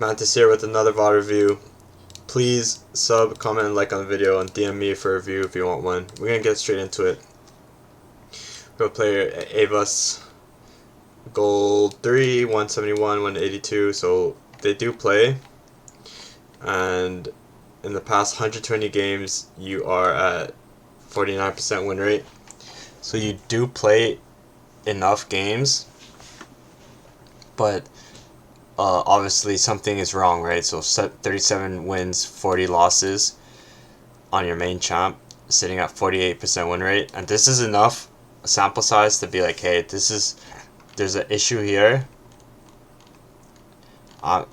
Mantis here with another VOD review. Please sub, comment, and like on the video, and DM me for a review if you want one. We're gonna get straight into it. We're gonna play Avas Gold 3, 171, 182. So they do play, and in the past 120 games, you are at 49% win rate. So you do play enough games, but obviously something is wrong, right? So 37 wins, 40 losses on your main champ, sitting at 48% win rate, and this is enough sample size to be like, hey, there's an issue here, and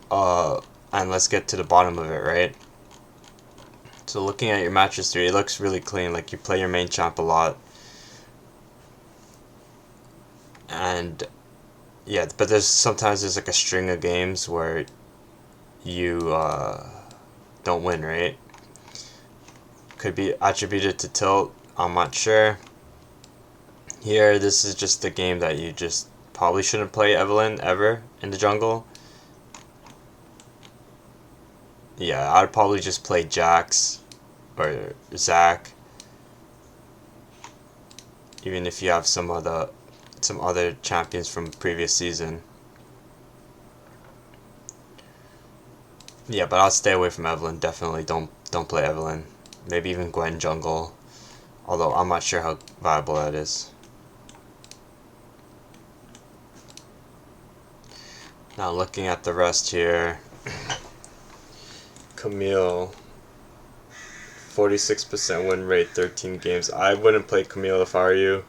let's get to the bottom of it, right? So looking at your match history, it looks really clean. Like, you play your main champ a lot, and yeah, but sometimes there's like a string of games where you don't win, right? Could be attributed to tilt, I'm not sure. Here, this is just a game that you just probably shouldn't play Evelynn ever in the jungle. Yeah, I'd probably just play Jax or Zac, even if you have some other champions from previous season. Yeah, but I'll stay away from Evelynn. Definitely don't play Evelynn. Maybe even Gwen jungle, although I'm not sure how viable that is. Now looking at the rest here, Camille, 46% win rate, 13 games. I wouldn't play Camille if I were you.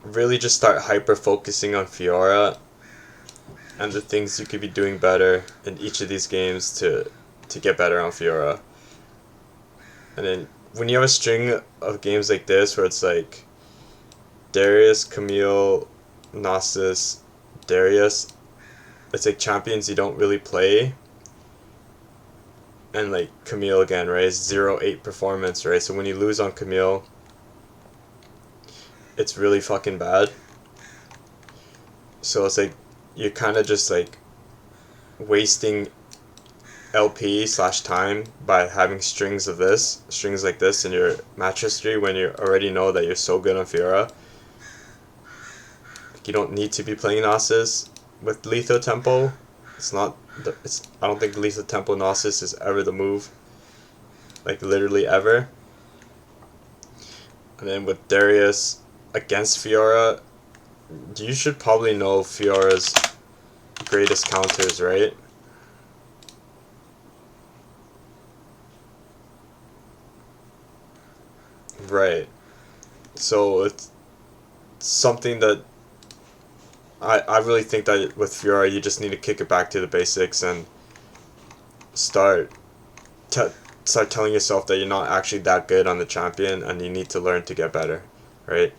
Really just start hyper focusing on Fiora and the things you could be doing better in each of these games to get better on Fiora. And then when you have a string of games like this where it's like Darius, Camille, Nasus, Darius, it's like champions you don't really play, and like Camille again, right? It's 0-8 performance, right? So when you lose on Camille, it's really fucking bad. So it's like you're kind of just like wasting LP / time by having strings like this in your match history when you already know that you're so good on Fiora. You don't need to be playing Nasus with Letho Tempo. I don't think Letho Tempo Nasus is ever the move. Like, literally ever. And then with Darius against Fiora, you should probably know Fiora's greatest counters, right? Right. So it's something that I really think that with Fiora, you just need to kick it back to the basics and start telling yourself that you're not actually that good on the champion and you need to learn to get better, right?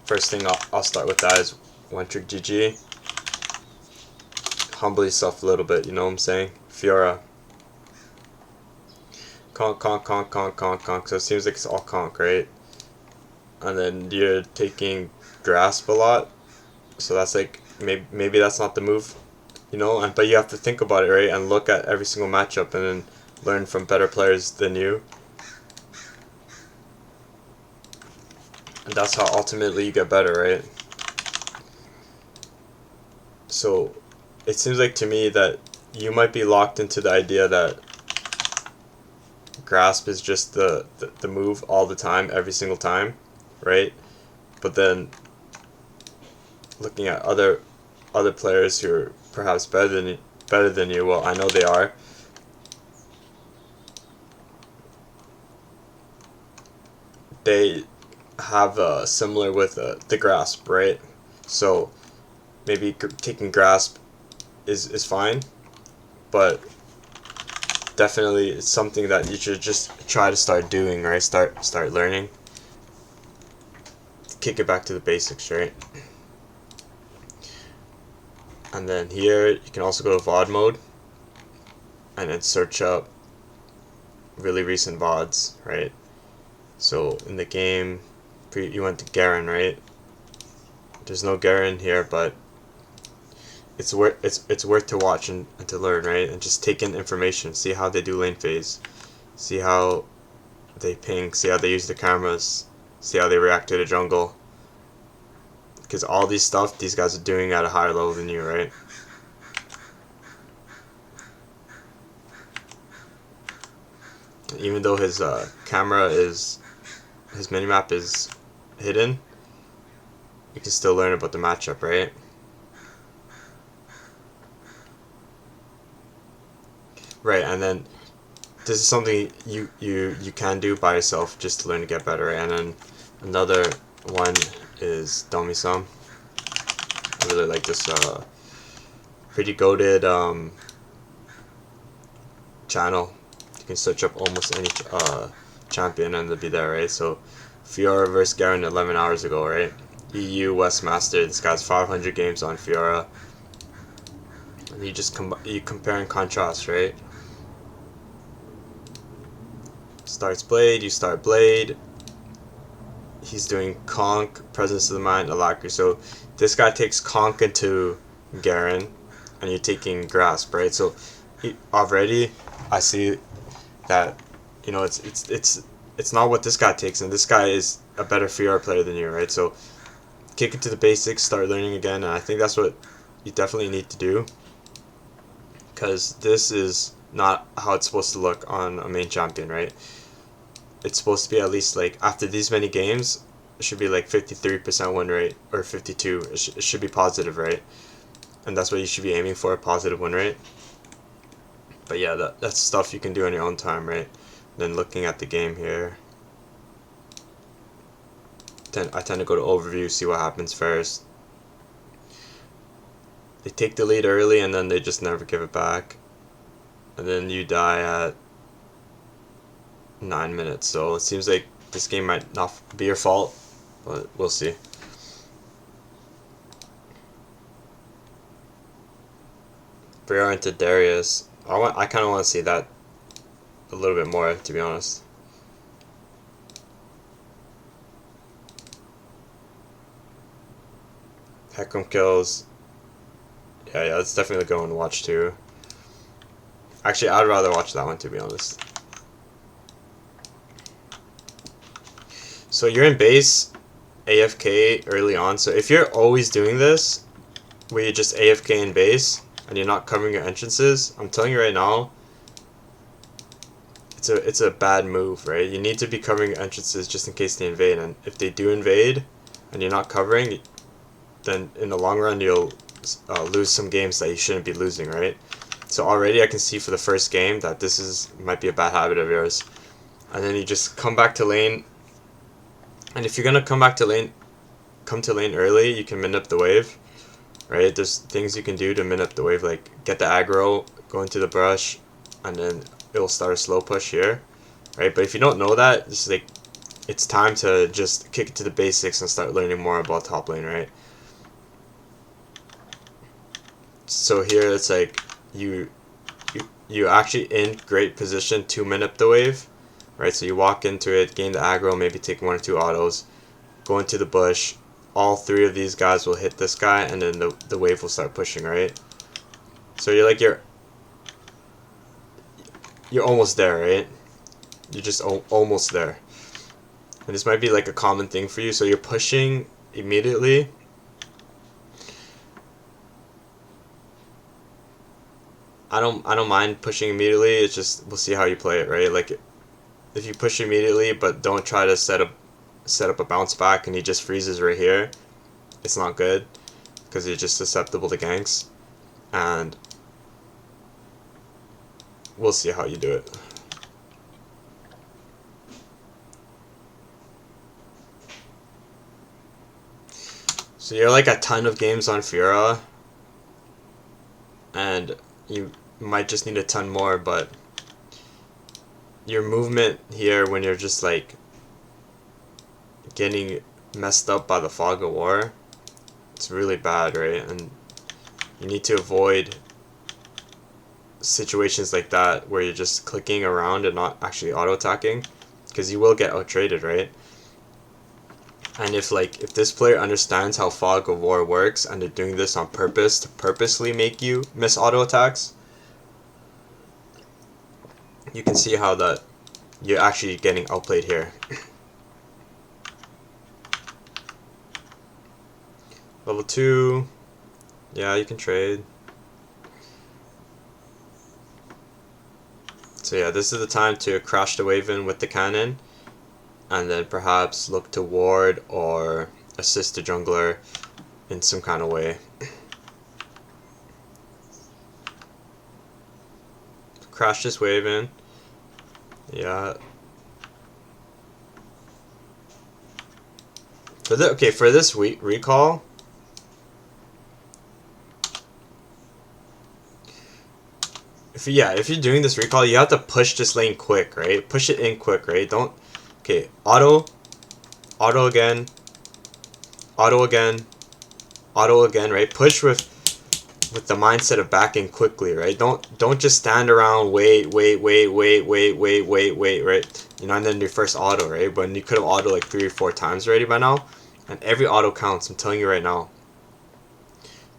First thing I'll start with that is one trick GG. Humble yourself a little bit, you know what I'm saying? Fiora. Conk, conk, conk, conk, conk, conk. So it seems like it's all conk, right? And then you're taking grasp a lot. So that's like, maybe that's not the move, you know, but you have to think about it, right, and look at every single matchup and then learn from better players than you. And that's how ultimately you get better, right? So it seems like to me that you might be locked into the idea that grasp is just the move all the time, every single time, right? But then looking at other players who are perhaps better than you, well, I know they are. They have similar with the grasp, right? So maybe taking grasp is fine, but definitely it's something that you should just try to start doing, right? Start learning. Kick it back to the basics, right? And then here you can also go to VOD mode and then search up really recent VODs, right? So in the game, you went to Garen, right? There's no Garen here, but it's worth to watch and to learn, right? And just take in information, see how they do lane phase, see how they ping, see how they use the cameras, see how they react to the jungle. Because all these stuff these guys are doing at a higher level than you, right? Even though his camera is, his minimap is hidden, you can still learn about the matchup, right? Right, and then this is something you can do by yourself just to learn to get better, right? And then another one is Domi-sam. I really like this pretty goated channel. You can search up almost any champion and they'll be there, right? So Fiora versus Garen 11 hours ago, right? EU Westmaster. This guy's 500 games on Fiora. And you just you compare and contrast, right? Starts Blade, you start Blade. He's doing Conk, Presence of the Mind, Alacrity. So this guy takes Conk into Garen, and you're taking Grasp, right? So already I see that, you know, it's not what this guy takes, and this guy is a better Fiora player than you, right? So kick it to the basics, start learning again, and I think that's what you definitely need to do, because this is not how it's supposed to look on a main champion, right? It's supposed to be at least, like, after these many games, it should be like 53% win rate, or 52. It should be positive, right? And that's what you should be aiming for, a positive win rate. But yeah, that's stuff you can do on your own time, right? Then looking at the game here, I tend to go to overview, see what happens first. They take the lead early and then they just never give it back. And then you die at 9 minutes. So it seems like this game might not be your fault, but we'll see. Fiora into Darius. I kind of want to see that a little bit more, to be honest. Heckam kills. Yeah, that's definitely a good one to watch too. Actually, I'd rather watch that one, to be honest. So you're in base, AFK early on. So if you're always doing this, where you just AFK in base and you're not covering your entrances, I'm telling you right now, it's a bad move, right? You need to be covering your entrances just in case they invade. And if they do invade and you're not covering, then in the long run you'll lose some games that you shouldn't be losing, right? So already I can see for the first game that this might be a bad habit of yours. And then you just come back to lane. And if you're gonna come to lane early, you can min up the wave, right? There's things you can do to min up the wave, like get the aggro, go into the brush, and then it'll start a slow push here, right? But if you don't know that, it's time to just kick it to the basics and start learning more about top lane, right? So here it's like you actually in great position to min up the wave, right? So you walk into it, gain the aggro, maybe take 1 or 2 autos, go into the bush. All 3 of these guys will hit this guy, and then the wave will start pushing, right? So you're almost there, right? You're just almost there. And this might be like a common thing for you. So you're pushing immediately. I don't mind pushing immediately. It's just we'll see how you play it, right? Like if you push immediately but don't try to set up a bounce back and he just freezes right here, it's not good because you're just susceptible to ganks. And we'll see how you do it. So you're like a ton of games on Fiora, and you might just need a ton more, but your movement here when you're just like getting messed up by the fog of war, it's really bad, right? And you need to avoid situations like that where you're just clicking around and not actually auto attacking, because you will get out traded, right? And if this player understands how Fog of War works and they're doing this on purpose to purposely make you miss auto attacks, you can see how that you're actually getting outplayed here. Level 2, yeah, you can trade. So yeah, this is the time to crash the wave in with the cannon, and then perhaps look to ward or assist the jungler in some kind of way. Crash this wave in. Yeah. For this recall, if you're doing this recall, you have to push this lane quick, right? Push it in quick, right? Don't. Okay, auto again, auto again, auto again, right? Push with the mindset of backing quickly, right? Don't just stand around, wait, right? You know, and then your first auto, right? But you could have auto like 3 or 4 times already by now, and every auto counts. I'm telling you right now.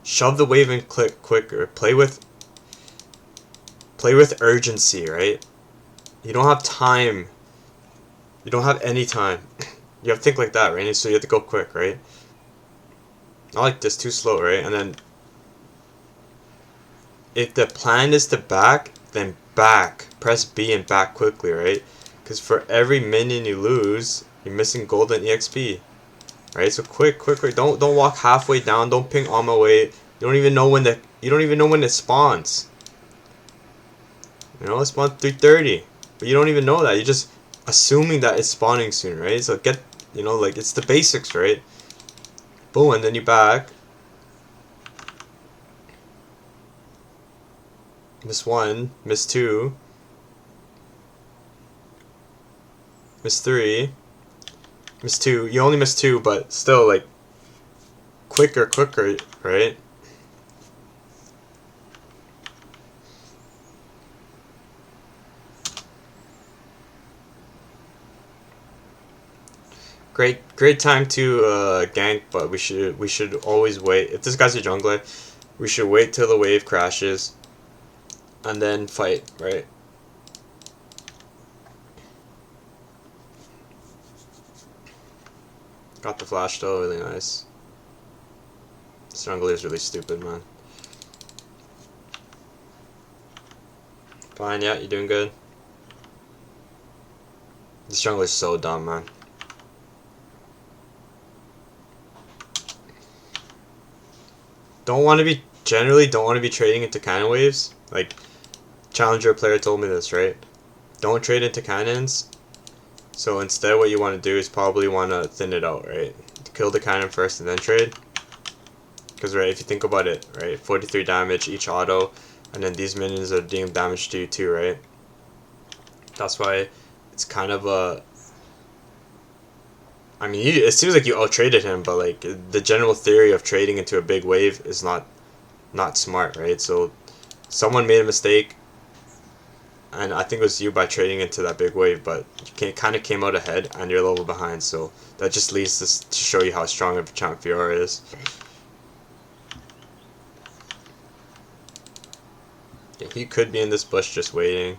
Shove the wave in quicker. Play with urgency, right? You don't have time. You don't have any time. You have to think like that, right? So you have to go quick, right? Not like this, too slow, right? And then if the plan is to back, then back. Press B and back quickly, right? Because for every minion you lose, you're missing golden EXP, right? So quick. Don't walk halfway down. Don't ping on my way. You don't even know when it spawns. You know, it spawns 3:30, but you don't even know that. You're just assuming that it's spawning soon, right? So it's the basics, right? Boom, and then you back. Miss 1, miss 2, miss 3, miss 2. You only miss 2, but still, like, quicker, right? Great time to gank, but we should always wait. If this guy's a jungler, we should wait till the wave crashes and then fight, right? Got the flash though, really nice. This jungler is really stupid, man. Fine, yeah, you're doing good. This jungler is so dumb, man. Generally don't want to be trading into cannon waves. Like, Challenger player told me this, right? Don't trade into cannons. So instead what you want to do is probably want to thin it out, right? Kill the cannon first and then trade. Because, right, if you think about it, right, 43 damage each auto, and then these minions are dealing damage to you too, right? That's why it's kind of a... I mean, it seems like you out-traded him, but, like, the general theory of trading into a big wave is not smart, right? So someone made a mistake, and I think it was you by trading into that big wave, but you kind of came out ahead, and you're a little behind, so that just leads to show you how strong of a champ Fiora is. Yeah, he could be in this bush just waiting.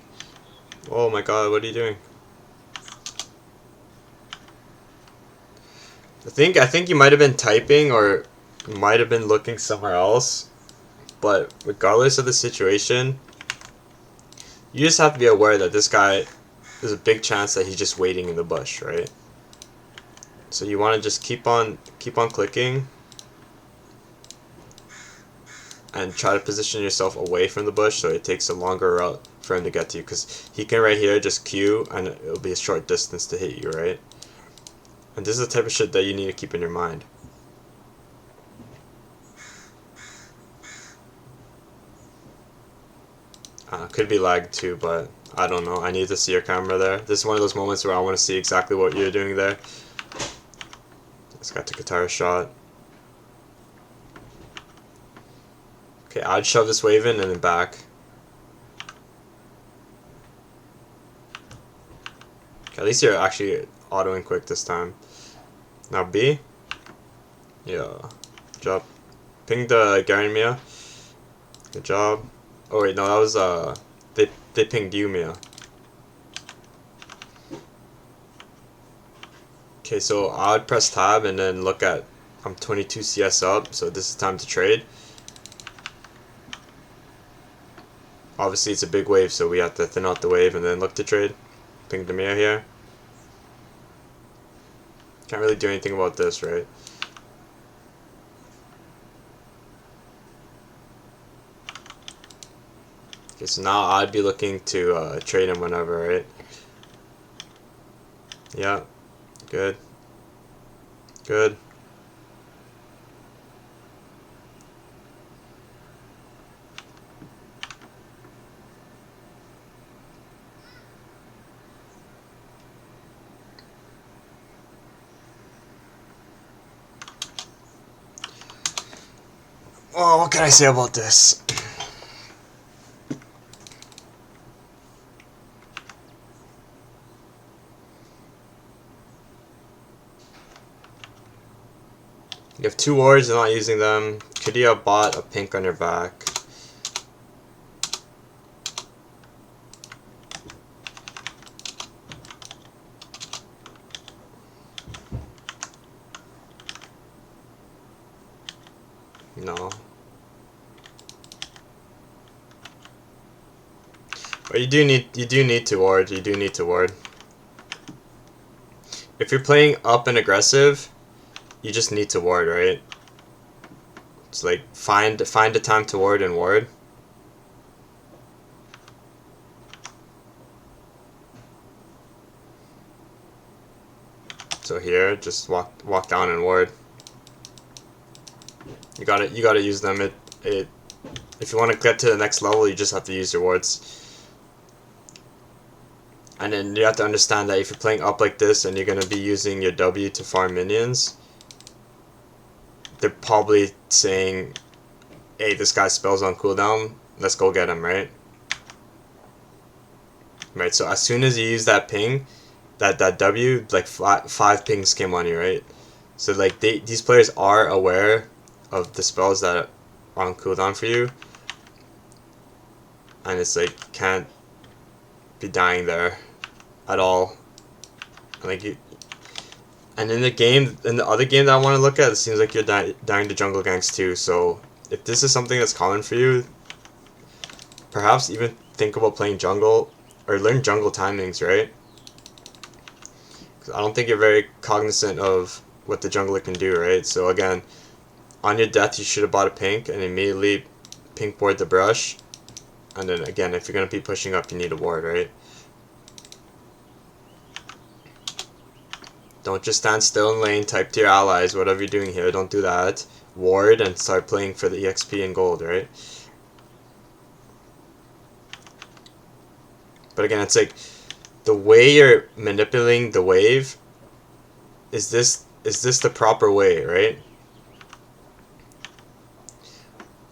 Oh my god, what are you doing? I think you might have been typing or might have been looking somewhere else, but regardless of the situation, you just have to be aware that this guy, there's a big chance that he's just waiting in the bush, right? So you want to just keep on clicking and try to position yourself away from the bush so it takes a longer route for him to get to you, because he can right here just Q and it'll be a short distance to hit you, right? And this is the type of shit that you need to keep in your mind. Could be lagged too, but I don't know. I need to see your camera there. This is one of those moments where I want to see exactly what you're doing there. This guy took a tire shot. Okay, I'd shove this wave in and then back. Okay, at least you're actually autoing quick this time. Now B. Yeah. Good job. Ping the Garen Mia. Good job. Oh wait, no, that was they pinged you, Mia. Okay, so I would press tab and then look at I'm 22 CS up, so this is time to trade. Obviously it's a big wave, so we have to thin out the wave and then look to trade. Ping the Mia here. Can't really do anything about this, right? Okay, so now I'd be looking to trade him whenever, right? Yeah, good. Good. Oh, what can I say about this? You have 2 wards, you're not using them. Could you have bought a pink on your back? No. But you do need to ward. You do need to ward. If you're playing up and aggressive, you just need to ward, right? It's like find a time to ward and ward. So here, just walk down and ward. You gotta use them. If you want to get to the next level, you just have to use your wards. And then you have to understand that if you're playing up like this and you're gonna be using your W to farm minions, they're probably saying, "Hey, this guy's spells on cooldown. Let's go get him," right? Right. So as soon as you use that ping, that W, like 5 pings came on you, right? So like these players are aware of the spells that are on cooldown for you, and it's like can't be dying there at all. Like you, and in the other game that I want to look at, it seems like you're dying to jungle ganks too. So if this is something that's common for you, perhaps even think about playing jungle or learn jungle timings, right? Because I don't think you're very cognizant of what the jungler can do, right? So again, on your death, you should have bought a pink and immediately pink board the brush. And then again, if you're going to be pushing up, you need a ward, right? Don't just stand still in lane, type to your allies, whatever you're doing here, don't do that. Ward and start playing for the EXP and gold, right? But again, it's like, the way you're manipulating the wave, is this the proper way, right?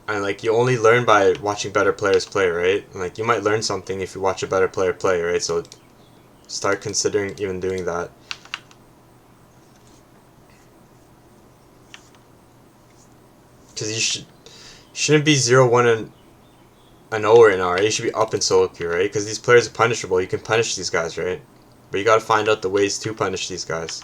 And like, you only learn by watching better players play, right? And like, you might learn something if you watch a better player play, right? So start considering even doing that. Because you shouldn't be 0-1 and 0 right now, right? You should be up in solo queue, right? Because these players are punishable. You can punish these guys, right? But you gotta find out the ways to punish these guys.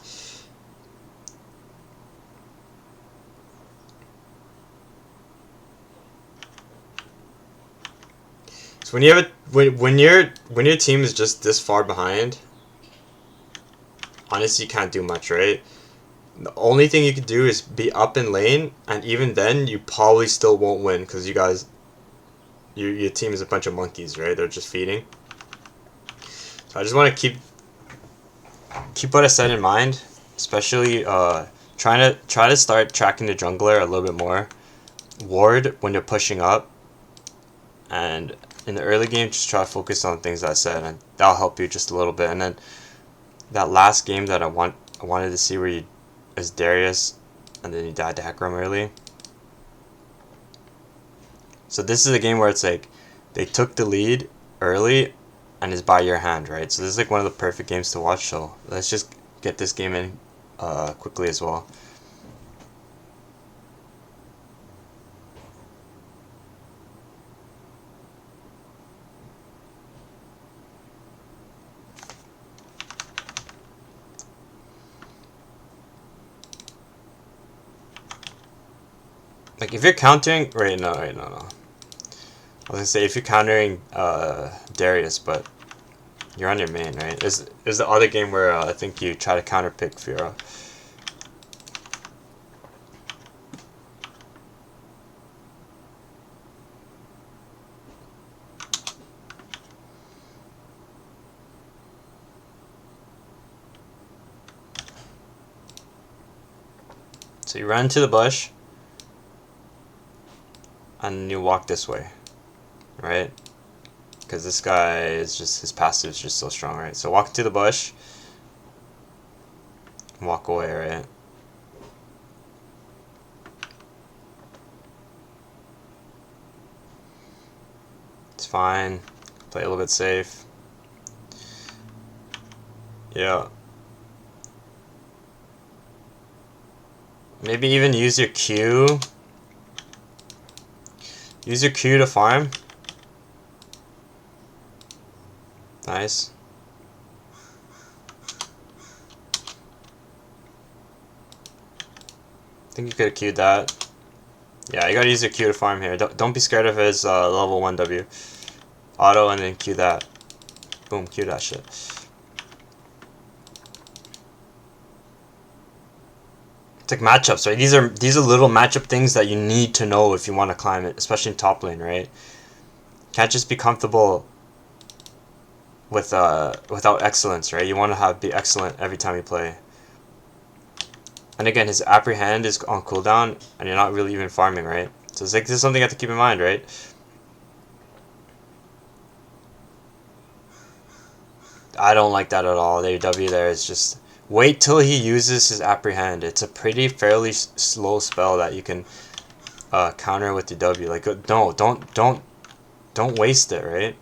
So when you have when your team is just this far behind, honestly, you can't do much, right? The only thing you can do is be up in lane, and even then, you probably still won't win because you guys, your team is a bunch of monkeys, right? They're just feeding. So I just want to keep what I said in mind, especially try to start tracking the jungler a little bit more. Ward when you're pushing up, and in the early game, just try to focus on things that I said, and that'll help you just a little bit. And then that last game that I wanted to see where you as Darius, and then you died to Hecarim early. So this is a game where it's like they took the lead early and is by your hand, right? So this is like one of the perfect games to watch. So let's just get this game in quickly as well. Like if you're countering, no. I was gonna say if you're countering Darius, but you're on your main, right? There's the other game where I think you try to counter pick Fiora. So you run to the bush, and you walk this way, right? Because this guy is just, his passive is just so strong, right? So walk to the bush, and walk away, right? It's fine. Play a little bit safe. Yeah. Maybe even use your Q. Use your Q to farm. Nice. I think you could have queued that. Yeah, you gotta use your Q to farm here. Don't be scared of his level 1 W. Auto and then Q that. Boom, Q that shit. It's like matchups, right? These are little matchup things that you need to know if you want to climb it, especially in top lane, right? Can't just be comfortable with without excellence, right? You want to be excellent every time you play. And again, his apprehend is on cooldown, and you're not really even farming, right? So it's like this is something you have to keep in mind, right? I don't like that at all. The W there is just wait till he uses his apprehend. It's a fairly slow spell that you can counter with the W. Like no, don't waste it, right?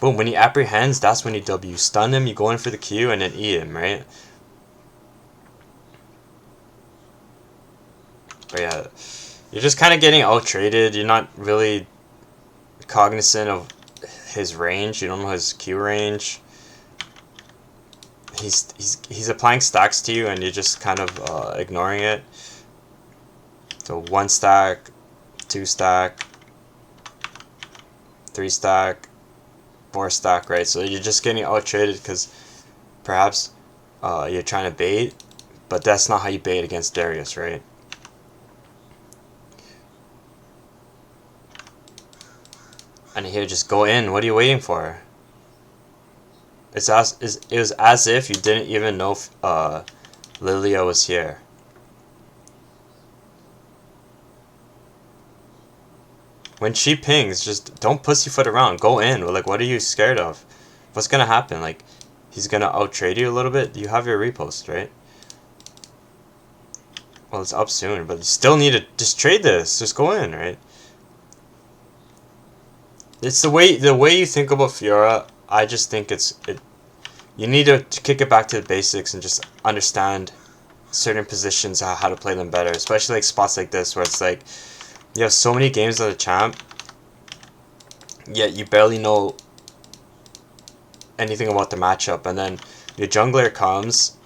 Boom, when he apprehends, that's when you W. Stun him, you go in for the Q, and then E him, right? But yeah, you're just kind of getting out-traded. You're not really cognizant of his range. You don't know his Q range. He's applying stacks to you, and you're just kind of ignoring it. So 1 stack, 2 stack, 3 stack, 4 stack, right? So you're just getting out-traded because perhaps you're trying to bait, but that's not how you bait against Darius, right? And here, just go in. What are you waiting for? It was as if you didn't even know Lilia was here. When she pings, just don't pussyfoot around. Go in. Like, what are you scared of? What's gonna happen? Like, he's gonna out-trade you a little bit? You have your repost, right? Well, it's up soon, but you still need to just trade this. Just go in, right? It's the way you think about Fiora. I just think you need to kick it back to the basics and just understand certain positions, how to play them better, especially like spots like this where it's like you have so many games as a champ, yet you barely know anything about the matchup, and then your jungler comes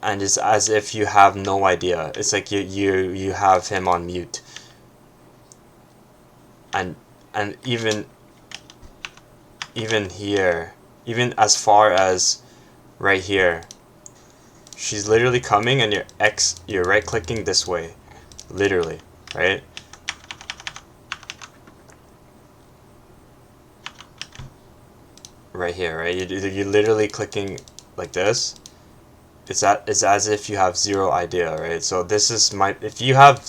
and it's as if you have no idea. It's like you have him on mute, and even here, even as far as right here, she's literally coming and you're right clicking this way, literally, right? Right here, right? You're literally clicking like this. It's as if you have zero idea, right? So this is if you have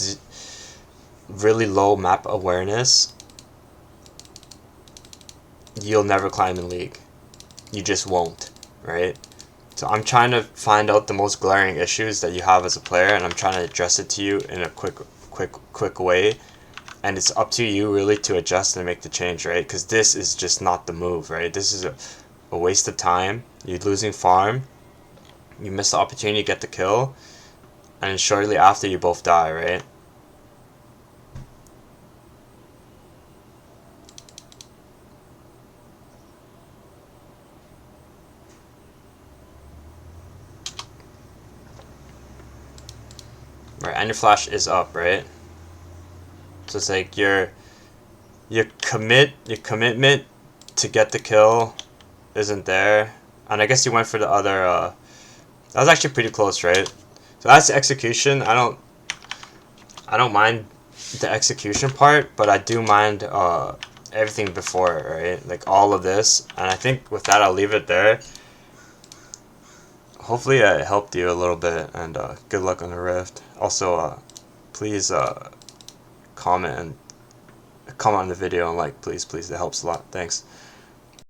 really low map awareness, you'll never climb in League. You just won't, right? So I'm trying to find out the most glaring issues that you have as a player, and I'm trying to address it to you in a quick way. And it's up to you really to adjust and make the change, right? Because this is just not the move, right? This is a waste of time. You're losing farm. You miss the opportunity to get the kill. and shortly after you both die, right? Right, and your flash is up, right? So it's like your commitment to get the kill isn't there. And I guess you went for the other that was actually pretty close, right? So that's the execution. I don't mind the execution part, but I do mind everything before it, right? Like all of this. And I think with that I'll leave it there. Hopefully it helped you a little bit, and good luck on the Rift. Also, please comment on the video and like, please, it helps a lot. Thanks.